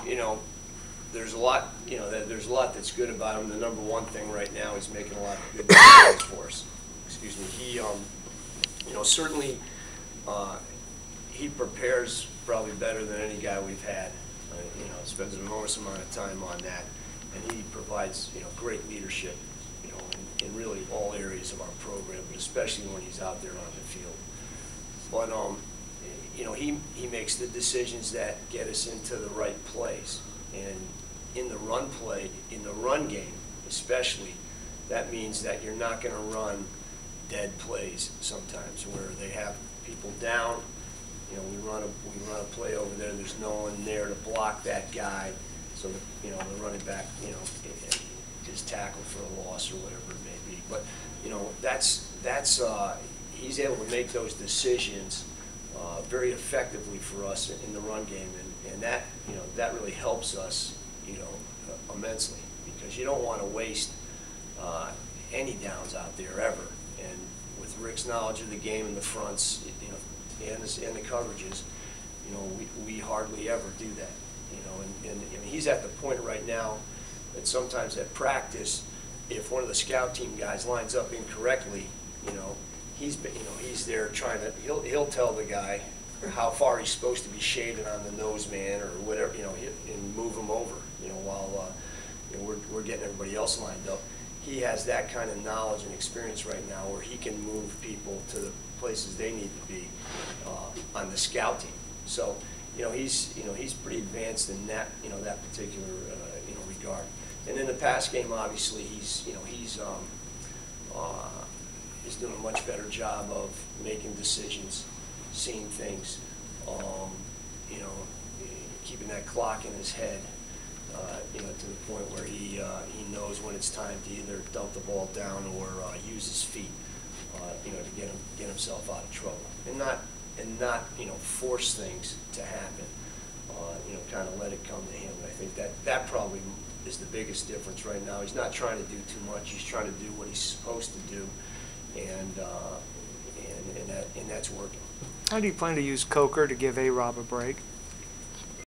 you know, there's a lot, you know, there's a lot that's good about him. The number one thing right now is making a lot of good decisions for us. Excuse me. He, you know, certainly he prepares probably better than any guy we've had. You know, spends an enormous amount of time on that, and he provides, you know, great leadership, you know, in really all areas of our program, but especially when he's out there on the field. But you know, he makes the decisions that get us into the right place, and in the run play, in the run game especially, that means that you're not going to run dead plays sometimes where they have people down. You know, we run a play over there. There's no one there to block that guy, so that, you know, the running back, you know, is tackled for a loss or whatever it may be. But you know, he's able to make those decisions very effectively for us in the run game, and that, you know, that really helps us, you know, immensely, because you don't want to waste any downs out there ever. And with Rick's knowledge of the game and the fronts, you know, and the coverages, you know, we hardly ever do that. You know, and I mean, he's at the point right now that sometimes at practice, if one of the scout team guys lines up incorrectly, you know, he's there trying to, he'll tell the guy how far he's supposed to be shaded on the nose man or whatever, you know, and move him over, you know, while you know, we're getting everybody else lined up. He has that kind of knowledge and experience right now where he can move people to the places they need to be on the scout team. So, you know, he's pretty advanced in that, you know, that particular you know, regard. And in the pass game, obviously, he's doing a much better job of making decisions, seeing things, you know, keeping that clock in his head, you know, to the point where he knows when it's time to either dump the ball down or use his feet, you know, to get himself out of trouble, and not you know, force things to happen. You know, kind of let it come to him. And I think that probably is the biggest difference right now. He's not trying to do too much. He's trying to do what he's supposed to do, and that's working. How do you plan to use Coker to give A-Rob a break?